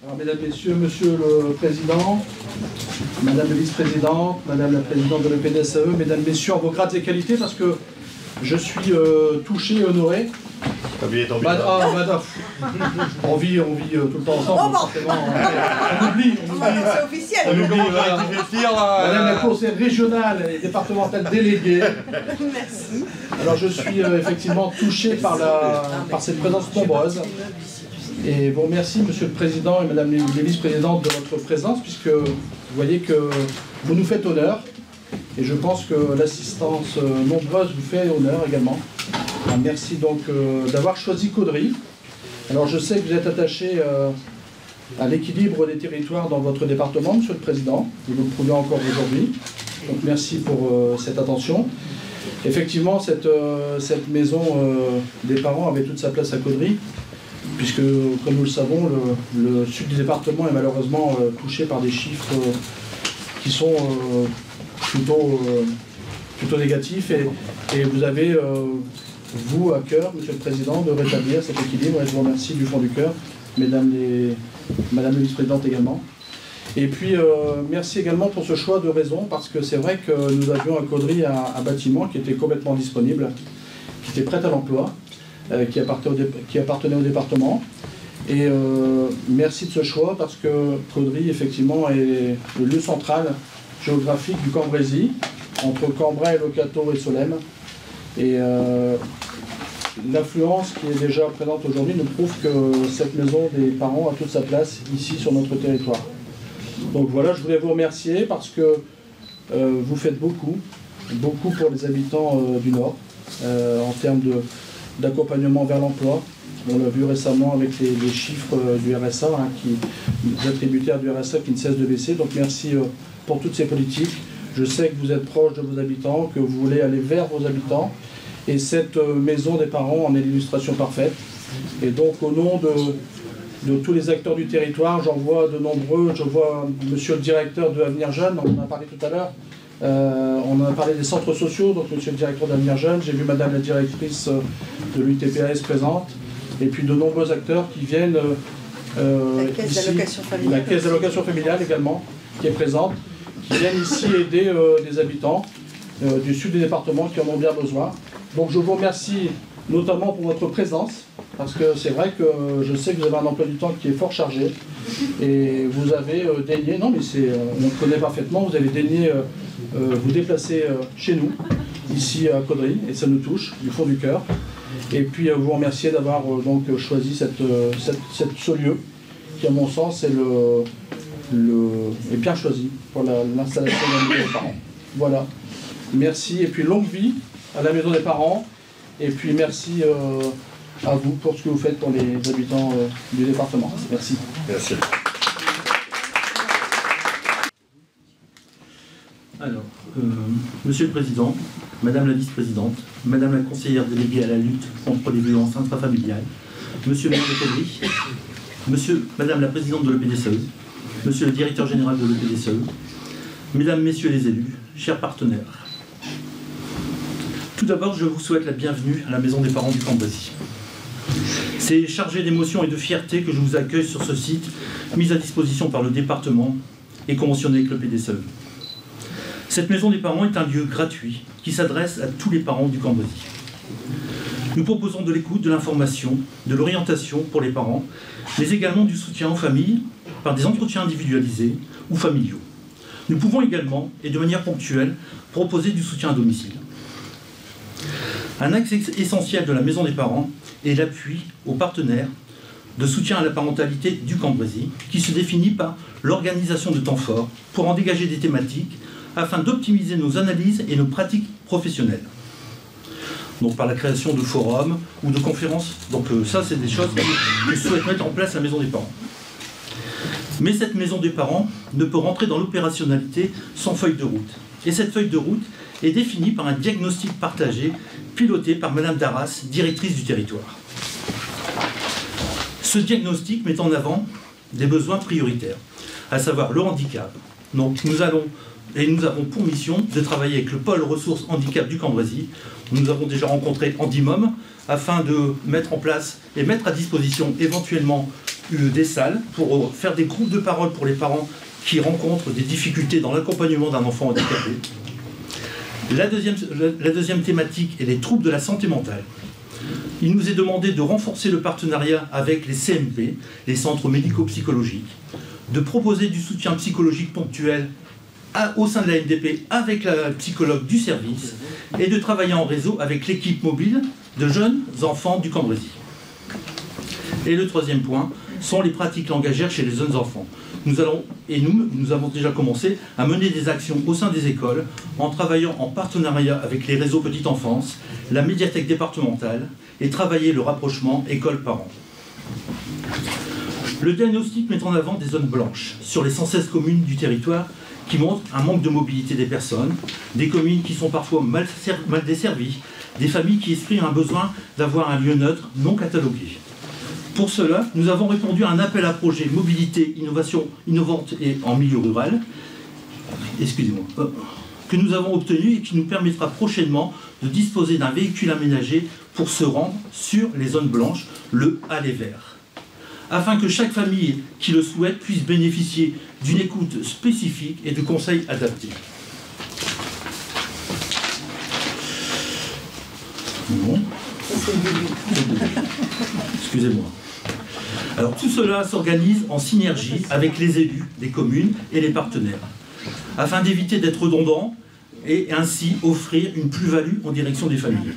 Alors, mesdames, messieurs, monsieur le président, madame la vice-présidente, madame la présidente de l'EPDSAE, mesdames, messieurs, en vos grades et qualités, parce que je suis touché et honoré. On vit tout le temps ensemble, forcément. On oublie. C'est officiel. Madame la conseillère régionale et départementale déléguée. Merci. Alors je suis effectivement touché par cette présence nombreuse. Et vous remercie, monsieur le président et madame les vice-présidentes, de votre présence, puisque vous voyez que vous nous faites honneur. Et je pense que l'assistance nombreuse vous fait honneur également. Alors, merci donc d'avoir choisi Caudry. Alors je sais que vous êtes attaché à l'équilibre des territoires dans votre département, monsieur le président, et vous le prouvez encore aujourd'hui. Donc merci pour cette attention. Effectivement, cette maison des parents avait toute sa place à Caudry, puisque, comme nous le savons, le sud du département est malheureusement touché par des chiffres qui sont plutôt négatifs. Et vous avez, vous, à cœur, monsieur le président, de rétablir cet équilibre. Et je vous remercie du fond du cœur, madame la vice-présidente également. Et puis, merci également pour ce choix de raison, parce que c'est vrai que nous avions à Caudry un bâtiment qui était complètement disponible, qui était prêt à l'emploi, qui appartenait au département. Et merci de ce choix, parce que Caudry, effectivement, est le lieu central géographique du Cambrésis, entre Cambrai, Locato et Solesmes. Et l'affluence qui est déjà présente aujourd'hui nous prouve que cette maison des parents a toute sa place ici sur notre territoire. Donc voilà, je voulais vous remercier parce que vous faites beaucoup pour les habitants du Nord, en termes d'accompagnement vers l'emploi. On l'a vu récemment avec les chiffres du RSA, des attributaires du RSA qui ne cessent de baisser. Donc merci pour toutes ces politiques. Je sais que vous êtes proche de vos habitants, que vous voulez aller vers vos habitants. Et cette maison des parents en est l'illustration parfaite. Et donc au nom de tous les acteurs du territoire, j'en vois de nombreux. Je vois monsieur le directeur de Avenir Jeune, on en a parlé tout à l'heure. On en a parlé des centres sociaux, donc monsieur le directeur d'Avenir Jeune. J'ai vu madame la directrice de l'UTPAS présente. Et puis de nombreux acteurs qui viennent la caisse d'allocation familiale. La caisse d'allocation familiale également, qui est présente, qui viennent ici aider des habitants du sud du département qui en ont bien besoin. Donc je vous remercie notamment pour votre présence, parce que c'est vrai que je sais que vous avez un emploi du temps qui est fort chargé, et vous avez daigné, non mais on le connaît parfaitement, vous avez daigné vous déplacer chez nous, ici à Caudry, et ça nous touche du fond du cœur. Et puis vous remercier d'avoir donc choisi ce lieu, qui à mon sens est bien choisi pour l'installation de la maison des parents. Voilà. Merci, et puis longue vie à la maison des parents, et puis merci à vous pour ce que vous faites pour les habitants du département. Merci. Merci. Alors, monsieur le président, madame la vice-présidente, madame la conseillère déléguée à la lutte contre les violences intrafamiliales, monsieur le maire de Caudry, madame la présidente de l'EPDSAE, monsieur le directeur général de l'EPDSAE, mesdames, messieurs les élus, chers partenaires. Tout d'abord, je vous souhaite la bienvenue à la Maison des parents du Cambrésis. C'est chargé d'émotion et de fierté que je vous accueille sur ce site, mis à disposition par le département et conventionné avec l'EPDSAE. Cette Maison des parents est un lieu gratuit qui s'adresse à tous les parents du Cambrésis. Nous proposons de l'écoute, de l'information, de l'orientation pour les parents, mais également du soutien aux familles par des entretiens individualisés ou familiaux. Nous pouvons également, et de manière ponctuelle, proposer du soutien à domicile. Un axe essentiel de la Maison des parents est l'appui aux partenaires de soutien à la parentalité du Cambrésis, qui se définit par l'organisation de temps forts pour en dégager des thématiques afin d'optimiser nos analyses et nos pratiques professionnelles. Donc par la création de forums ou de conférences. Donc ça, c'est des choses que souhaite mettre en place la Maison des parents. Mais cette Maison des parents ne peut rentrer dans l'opérationnalité sans feuille de route. Et cette feuille de route est définie par un diagnostic partagé piloté par Madame Darras, directrice du territoire. Ce diagnostic met en avant des besoins prioritaires, à savoir le handicap. Donc nous avons pour mission de travailler avec le pôle ressources handicap du Cambrésis. Nous avons déjà rencontré Handimum afin de mettre en place et mettre à disposition éventuellement des salles pour faire des groupes de parole pour les parents qui rencontrent des difficultés dans l'accompagnement d'un enfant handicapé. La deuxième thématique est les troubles de la santé mentale. Il nous est demandé de renforcer le partenariat avec les CMP, les centres médico-psychologiques, de proposer du soutien psychologique ponctuel au sein de la MDP avec la psychologue du service et de travailler en réseau avec l'équipe mobile de jeunes enfants du Cambrésis. Et le troisième point sont les pratiques langagières chez les jeunes enfants. Nous avons déjà commencé à mener des actions au sein des écoles en travaillant en partenariat avec les réseaux petite enfance, la médiathèque départementale et travailler le rapprochement école-parents. Le diagnostic met en avant des zones blanches sur les 116 communes du territoire qui montrent un manque de mobilité des personnes, des communes qui sont parfois mal desservies, des familles qui expriment un besoin d'avoir un lieu neutre non catalogué. Pour cela, nous avons répondu à un appel à projet mobilité, innovation innovante et en milieu rural, que nous avons obtenu et qui nous permettra prochainement de disposer d'un véhicule aménagé pour se rendre sur les zones blanches, le Aller Vert, afin que chaque famille qui le souhaite puisse bénéficier d'une écoute spécifique et de conseils adaptés. Bon. Excusez-moi. Alors tout cela s'organise en synergie avec les élus des communes et les partenaires, afin d'éviter d'être redondant et ainsi offrir une plus-value en direction des familles.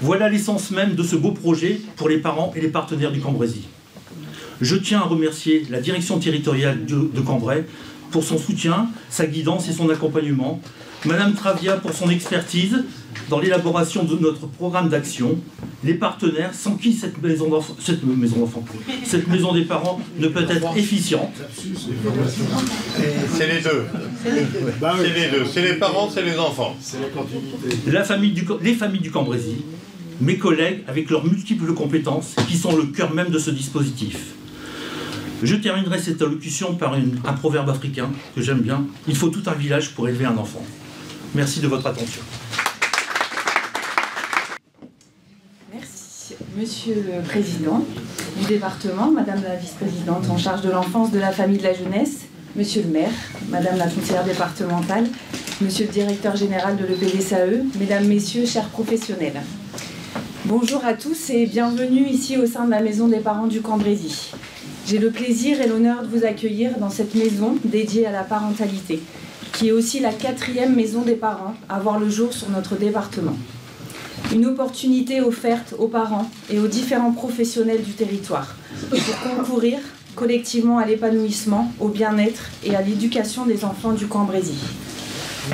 Voilà l'essence même de ce beau projet pour les parents et les partenaires du Cambrésis. Je tiens à remercier la direction territoriale de Cambrai pour son soutien, sa guidance et son accompagnement, Madame Travia pour son expertise dans l'élaboration de notre programme d'action, les partenaires sans qui cette maison des parents ne peut être efficiente. C'est les deux. C'est les deux. C'est les parents, c'est les enfants. C'est la continuité. Les familles du Cambrésis, mes collègues avec leurs multiples compétences qui sont le cœur même de ce dispositif. Je terminerai cette allocution par un proverbe africain que j'aime bien. Il faut tout un village pour élever un enfant. Merci de votre attention. Merci. Monsieur le Président du département, Madame la Vice-présidente en charge de l'enfance, de la famille, de la jeunesse, Monsieur le maire, Madame la conseillère départementale, Monsieur le directeur général de l'EPDSAE, Mesdames, Messieurs, chers professionnels. Bonjour à tous et bienvenue ici au sein de la Maison des parents du Cambrésis. J'ai le plaisir et l'honneur de vous accueillir dans cette maison dédiée à la parentalité, qui est aussi la 4e maison des parents à voir le jour sur notre département. Une opportunité offerte aux parents et aux différents professionnels du territoire pour concourir collectivement à l'épanouissement, au bien-être et à l'éducation des enfants du Cambrésis.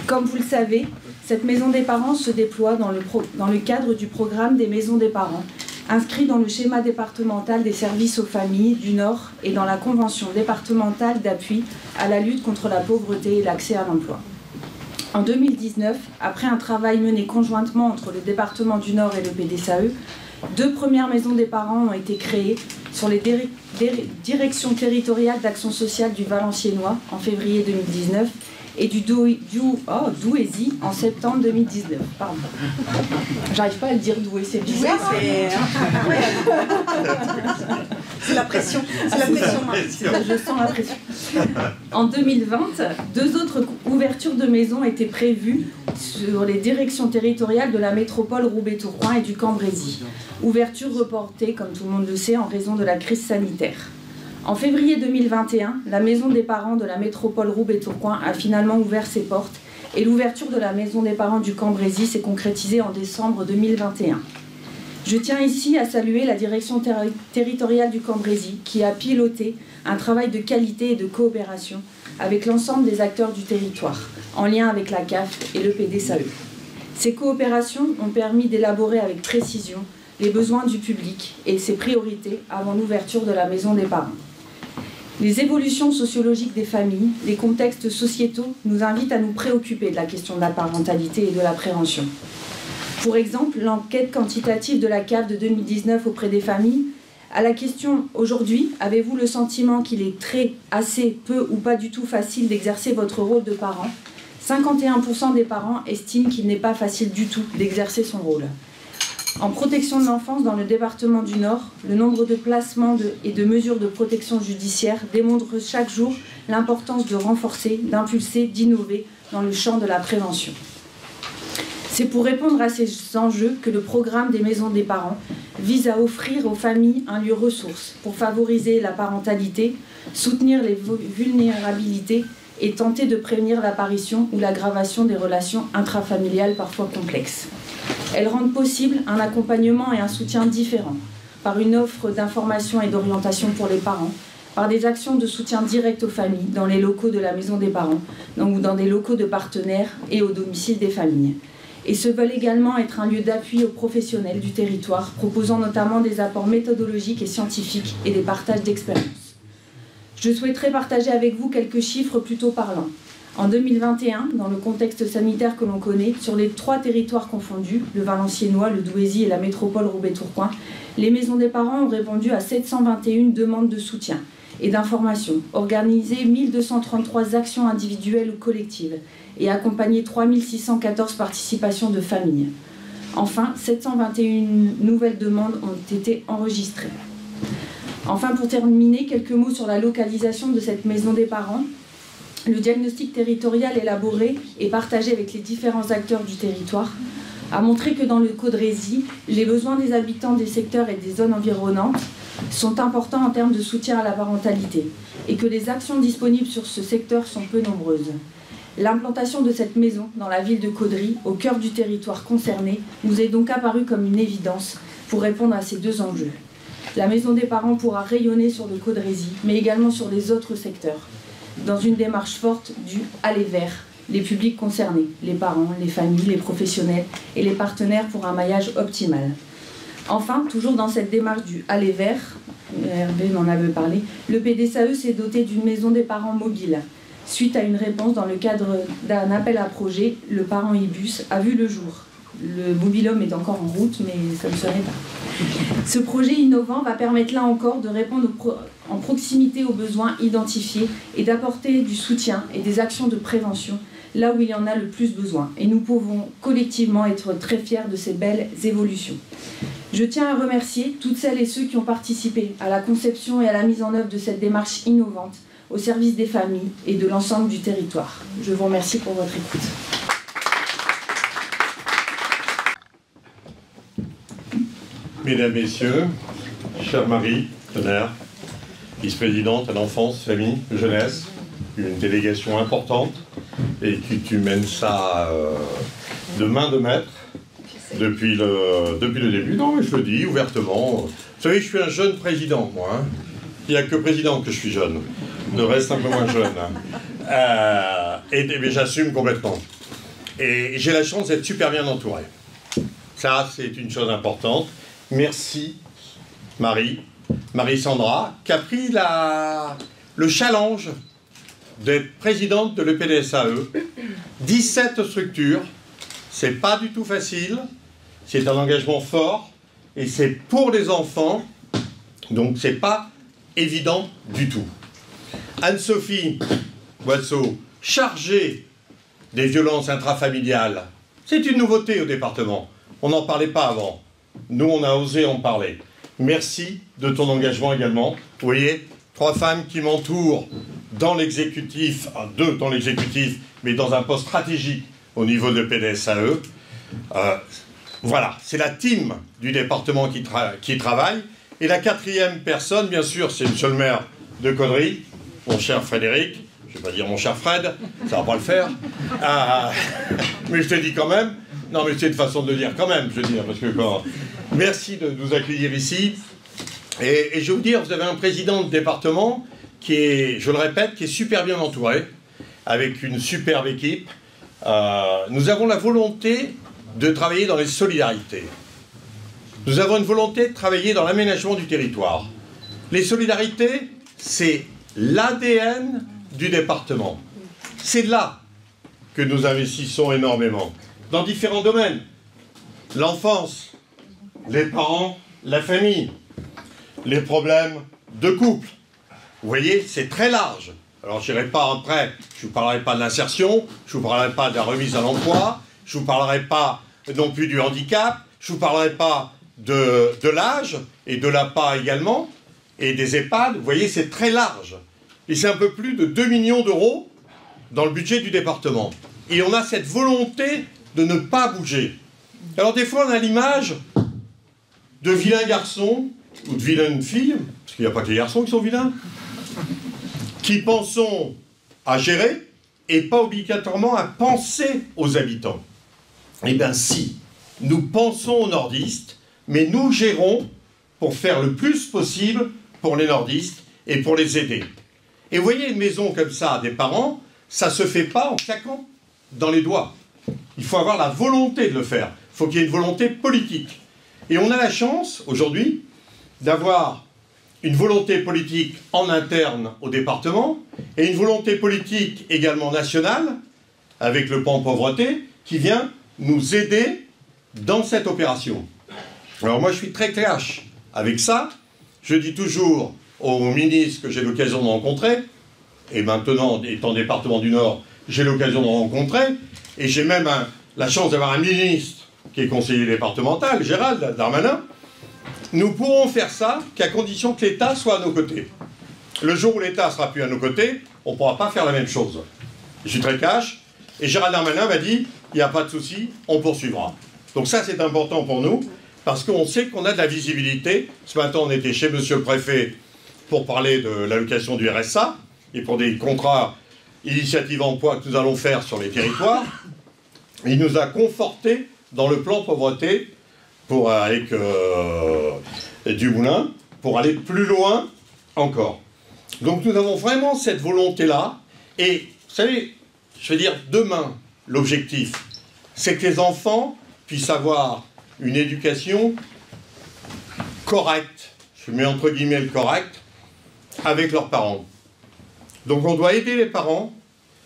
Comme vous le savez, cette maison des parents se déploie dans le cadre du programme des maisons des parents, inscrit dans le schéma départemental des services aux familles du Nord et dans la convention départementale d'appui à la lutte contre la pauvreté et l'accès à l'emploi. En 2019, après un travail mené conjointement entre le département du Nord et le PDSAE, 2 premières maisons des parents ont été créées sur les directions territoriales d'action sociale du Valenciennois en février 2019 et du Douaisis en septembre 2019. Pardon. J'arrive pas à le dire Douai, c'est bizarre. C'est la pression. C'est la pression. Je sens la pression. En 2020, 2 autres ouvertures de maisons étaient prévues sur les directions territoriales de la métropole Roubaix-Tourcoing et du Cambrésis. Ouverture reportée, comme tout le monde le sait, en raison de la crise sanitaire. En février 2021, la maison des parents de la métropole Roubaix-Tourcoing a finalement ouvert ses portes et l'ouverture de la maison des parents du Cambrésis s'est concrétisée en décembre 2021. Je tiens ici à saluer la direction territoriale du Cambrésis qui a piloté un travail de qualité et de coopération avec l'ensemble des acteurs du territoire, en lien avec la CAF et le PDSAE. Ces coopérations ont permis d'élaborer avec précision les besoins du public et ses priorités avant l'ouverture de la maison des parents. Les évolutions sociologiques des familles, les contextes sociétaux nous invitent à nous préoccuper de la question de la parentalité et de la prévention. Pour exemple, l'enquête quantitative de la CAF de 2019 auprès des familles, à la question « Aujourd'hui, avez-vous le sentiment qu'il est très, assez, peu ou pas du tout facile d'exercer votre rôle de parent ?» 51% des parents estiment qu'il n'est pas facile du tout d'exercer son rôle. En protection de l'enfance dans le département du Nord, le nombre de placements et de mesures de protection judiciaire démontre chaque jour l'importance de renforcer, d'impulser, d'innover dans le champ de la prévention. C'est pour répondre à ces enjeux que le programme des maisons des parents vise à offrir aux familles un lieu ressource pour favoriser la parentalité, soutenir les vulnérabilités et tenter de prévenir l'apparition ou l'aggravation des relations intrafamiliales parfois complexes. Elles rendent possible un accompagnement et un soutien différents, par une offre d'information et d'orientation pour les parents, par des actions de soutien direct aux familles dans les locaux de la maison des parents ou dans des locaux de partenaires et au domicile des familles. Et se veulent également être un lieu d'appui aux professionnels du territoire, proposant notamment des apports méthodologiques et scientifiques et des partages d'expériences. Je souhaiterais partager avec vous quelques chiffres plutôt parlants. En 2021, dans le contexte sanitaire que l'on connaît, sur les 3 territoires confondus, le Valenciennois, le Douaisis et la métropole Roubaix-Tourcoing, les maisons des parents ont répondu à 721 demandes de soutien et d'information, organisé 1233 actions individuelles ou collectives et accompagné 3614 participations de familles. Enfin, 721 nouvelles demandes ont été enregistrées. Enfin, pour terminer, quelques mots sur la localisation de cette maison des parents. Le diagnostic territorial élaboré et partagé avec les différents acteurs du territoire a montré que dans le Caudrésie, les besoins des habitants des secteurs et des zones environnantes sont importants en termes de soutien à la parentalité et que les actions disponibles sur ce secteur sont peu nombreuses. L'implantation de cette maison dans la ville de Caudry, au cœur du territoire concerné, nous est donc apparue comme une évidence pour répondre à ces 2 enjeux. La maison des parents pourra rayonner sur le Caudrésie, mais également sur les autres secteurs, dans une démarche forte du « aller vers » les publics concernés, les parents, les familles, les professionnels et les partenaires pour un maillage optimal. Enfin, toujours dans cette démarche du « aller vers », Hervé m'en avait parlé, le PDSAE s'est doté d'une maison des parents mobile. Suite à une réponse dans le cadre d'un appel à projet, le parent e-bus a vu le jour. Le mobil-home est encore en route, mais ça ne serait pas. Ce projet innovant va permettre là encore de répondre en proximité aux besoins identifiés et d'apporter du soutien et des actions de prévention là où il y en a le plus besoin. Et nous pouvons collectivement être très fiers de ces belles évolutions. Je tiens à remercier toutes celles et ceux qui ont participé à la conception et à la mise en œuvre de cette démarche innovante au service des familles et de l'ensemble du territoire. Je vous remercie pour votre écoute. Mesdames, Messieurs, chère Marie Tonnerre, vice-présidente à l'enfance, famille, jeunesse, une délégation importante, et que tu mènes ça de main de maître depuis le début. Non, mais je le dis ouvertement. Vous savez, je suis un jeune président, moi. Hein. Il n'y a que président que je suis jeune. Le reste un peu moins jeune. Hein. Mais j'assume complètement. Et j'ai la chance d'être super bien entouré. Ça, c'est une chose importante. Merci, Marie-Sandra, qui a pris le challenge d'être présidente de l'EPDSAE. 17 structures, c'est pas du tout facile, c'est un engagement fort, et c'est pour les enfants, donc c'est pas évident du tout. Anne-Sophie Boisseau, chargée des violences intrafamiliales, c'est une nouveauté au département, on n'en parlait pas avant. Nous, on a osé en parler. Merci de ton engagement également. Vous voyez, 3 femmes qui m'entourent dans l'exécutif, 2 dans l'exécutif, mais dans un poste stratégique au niveau de PDSAE. Voilà, c'est la team du département qui travaille. Et la 4e personne, bien sûr, c'est monsieur le maire de Caudry, mon cher Frédéric. Je ne vais pas dire mon cher Fred, ça ne va pas le faire. Mais je te dis quand même. Non, mais c'est une façon de le dire quand même, je veux dire, parce que merci de nous accueillir ici. Et je vais vous dire, vous avez un président de département qui est, je le répète, qui est super bien entouré, avec une superbe équipe. Nous avons la volonté de travailler dans les solidarités. Nous avons une volonté de travailler dans l'aménagement du territoire. Les solidarités, c'est l'ADN du département. C'est là que nous investissons énormément. Dans différents domaines. L'enfance, les parents, la famille, les problèmes de couple. Vous voyez, c'est très large. Alors, je n'irai pas après, je ne vous parlerai pas de l'insertion, je ne vous parlerai pas de la remise à l'emploi, je ne vous parlerai pas non plus du handicap, je ne vous parlerai pas de l'âge et de l'APA également, et des EHPAD. Vous voyez, c'est très large. Et c'est un peu plus de 2 millions d'euros dans le budget du département. Et on a cette volonté de ne pas bouger. Alors des fois, on a l'image de vilains garçons ou de vilaines filles, parce qu'il n'y a pas que les garçons qui sont vilains, qui pensons à gérer et pas obligatoirement à penser aux habitants. Eh bien si, nous pensons aux nordistes, mais nous gérons pour faire le plus possible pour les nordistes et pour les aider. Et vous voyez, une maison comme ça des parents, ça ne se fait pas en claquant dans les doigts. Il faut avoir la volonté de le faire. Il faut qu'il y ait une volonté politique. Et on a la chance, aujourd'hui, d'avoir une volonté politique en interne au département et une volonté politique également nationale, avec le plan pauvreté, qui vient nous aider dans cette opération. Alors moi, je suis très cash avec ça. Je dis toujours aux ministres que j'ai l'occasion de rencontrer, et maintenant, étant département du Nord, j'ai l'occasion de rencontrer, et j'ai même la chance d'avoir un ministre qui est conseiller départemental, Gérald Darmanin. Nous pourrons faire ça qu'à condition que l'État soit à nos côtés. Le jour où l'État sera plus à nos côtés, on ne pourra pas faire la même chose. Je suis très cash, et Gérald Darmanin m'a dit, il n'y a pas de souci, on poursuivra. Donc ça, c'est important pour nous, parce qu'on sait qu'on a de la visibilité. Ce matin, on était chez monsieur le préfet pour parler de l'allocation du RSA, et pour des contrats initiatives emploi que nous allons faire sur les territoires. Il nous a confortés dans le plan pauvreté avec Dumoulin, pour aller plus loin encore. Donc nous avons vraiment cette volonté-là. Et vous savez, je veux dire, demain, l'objectif, c'est que les enfants puissent avoir une éducation correcte, je mets entre guillemets le correct, avec leurs parents. Donc on doit aider les parents.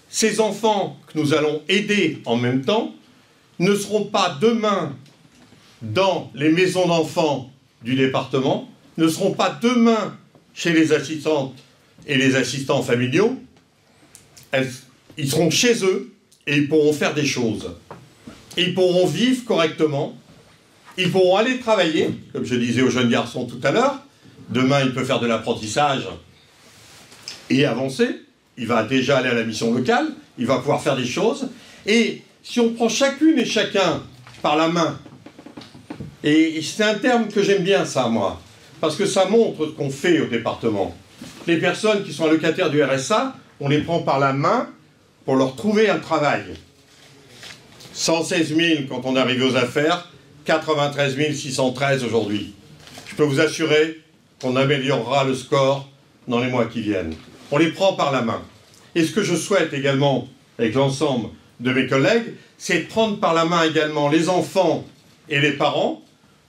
Ces enfants que nous allons aider en même temps ne seront pas demain dans les maisons d'enfants du département, ne seront pas demain chez les assistantes et les assistants familiaux. Ils seront chez eux et ils pourront faire des choses. Ils pourront vivre correctement. Ils pourront aller travailler, comme je disais aux jeunes garçons tout à l'heure. Demain, il peut faire de l'apprentissage et avancer. Il va déjà aller à la mission locale. Il va pouvoir faire des choses. Et si on prend chacune et chacun par la main, et c'est un terme que j'aime bien ça, moi, parce que ça montre ce qu'on fait au département. Les personnes qui sont allocataires du RSA, on les prend par la main pour leur trouver un travail. 116 000 quand on arrive aux affaires, 93 613 aujourd'hui. Je peux vous assurer qu'on améliorera le score dans les mois qui viennent. On les prend par la main. Et ce que je souhaite également, avec l'ensemble de mes collègues, c'est de prendre par la main également les enfants et les parents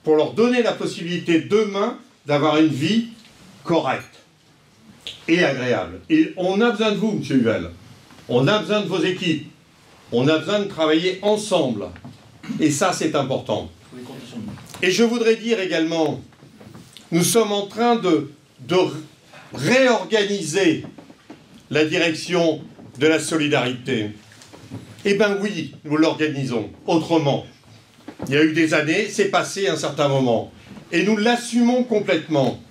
pour leur donner la possibilité demain d'avoir une vie correcte et agréable. Et on a besoin de vous, M. Huvel. On a besoin de vos équipes. On a besoin de travailler ensemble. Et ça, c'est important. Et je voudrais dire également, nous sommes en train de réorganiser la direction de la solidarité. Eh bien oui, nous l'organisons autrement. Il y a eu des années, c'est passé un certain moment. Et nous l'assumons complètement.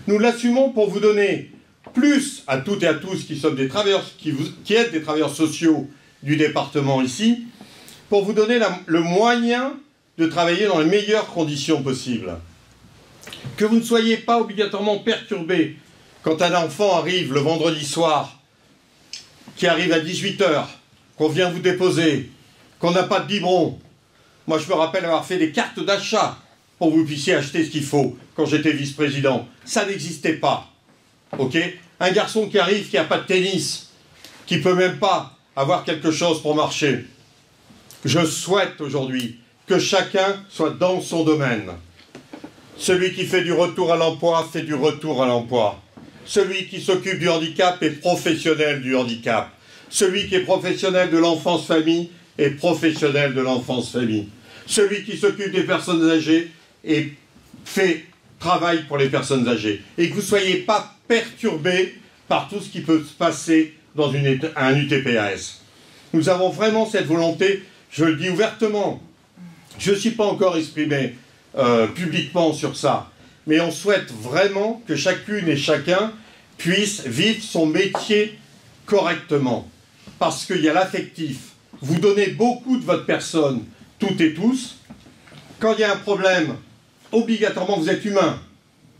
Nous l'assumons pour vous donner plus à toutes et à tous qui sommes des travailleurs, qui êtes des travailleurs sociaux du département ici, pour vous donner le moyen de travailler dans les meilleures conditions possibles. Que vous ne soyez pas obligatoirement perturbés quand un enfant arrive le vendredi soir, qui arrive à 18 h, qu'on vient vous déposer, qu'on n'a pas de biberon. Moi, je me rappelle avoir fait des cartes d'achat pour que vous puissiez acheter ce qu'il faut quand j'étais vice-président. Ça n'existait pas. Ok ? Un garçon qui arrive, qui n'a pas de tennis, qui ne peut même pas avoir quelque chose pour marcher. Je souhaite aujourd'hui que chacun soit dans son domaine. Celui qui fait du retour à l'emploi fait du retour à l'emploi. Celui qui s'occupe du handicap est professionnel du handicap. Celui qui est professionnel de l'enfance-famille est professionnel de l'enfance-famille. Celui qui s'occupe des personnes âgées travaille pour les personnes âgées. Et que vous ne soyez pas perturbés par tout ce qui peut se passer dans un UTPAS. Nous avons vraiment cette volonté, je le dis ouvertement. Je ne suis pas encore exprimé publiquement sur ça. Mais on souhaite vraiment que chacune et chacun puisse vivre son métier correctement. Parce qu'il y a l'affectif. Vous donnez beaucoup de votre personne, toutes et tous. Quand il y a un problème, obligatoirement, vous êtes humain.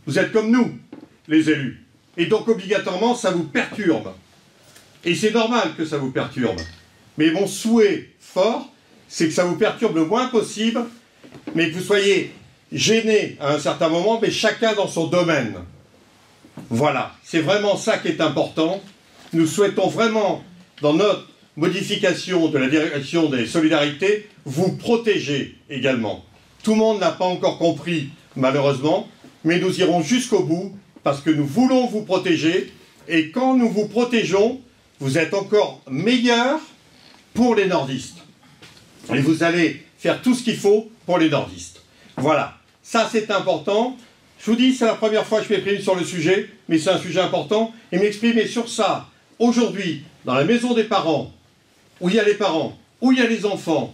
Vous êtes comme nous, les élus. Et donc, obligatoirement, ça vous perturbe. Et c'est normal que ça vous perturbe. Mais mon souhait fort, c'est que ça vous perturbe le moins possible, mais que vous soyez gênés à un certain moment, mais chacun dans son domaine. Voilà, c'est vraiment ça qui est important. Nous souhaitons vraiment, dans notre modification de la direction des solidarités, vous protéger également. Tout le monde n'a pas encore compris, malheureusement, mais nous irons jusqu'au bout, parce que nous voulons vous protéger, et quand nous vous protégeons, vous êtes encore meilleurs pour les nordistes. Et vous allez faire tout ce qu'il faut pour les nordistes. Voilà, ça c'est important. Je vous dis, c'est la première fois que je m'exprime sur le sujet, mais c'est un sujet important. Et m'exprimer sur ça, aujourd'hui, dans la maison des parents, où il y a les parents, où il y a les enfants,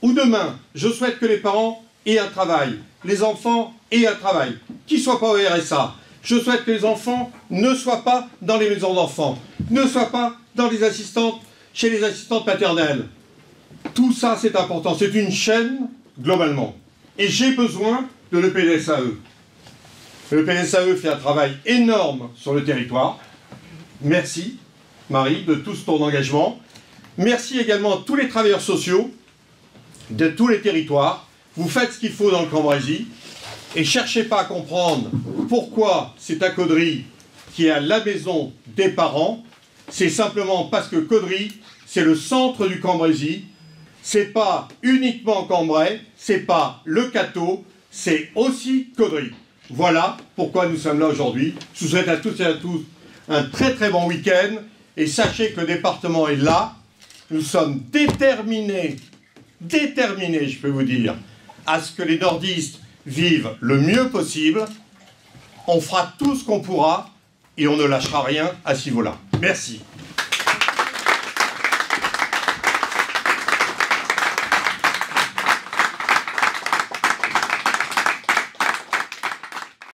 ou demain, je souhaite que les parents aient un travail, les enfants aient un travail, qu'ils ne soient pas au RSA. Je souhaite que les enfants ne soient pas dans les maisons d'enfants, ne soient pas dans les assistantes, chez les assistantes maternelles. Tout ça, c'est important. C'est une chaîne, globalement. Et j'ai besoin de l'EPDSAE. Le PSAE fait un travail énorme sur le territoire. Merci, Marie, de tout ton engagement. Merci également à tous les travailleurs sociaux de tous les territoires. Vous faites ce qu'il faut dans le Cambrésis. Et cherchez pas à comprendre pourquoi c'est à Caudry qui est à la maison des parents. C'est simplement parce que Caudry, c'est le centre du Cambrésis. C'est pas uniquement Cambrai, c'est pas le Cateau, c'est aussi Caudry. Voilà pourquoi nous sommes là aujourd'hui. Je vous souhaite à toutes et à tous un très très bon week-end. Et sachez que le département est là. Nous sommes déterminés, je peux vous dire, à ce que les nordistes vivent le mieux possible. On fera tout ce qu'on pourra et on ne lâchera rien à ce niveau-là. Merci.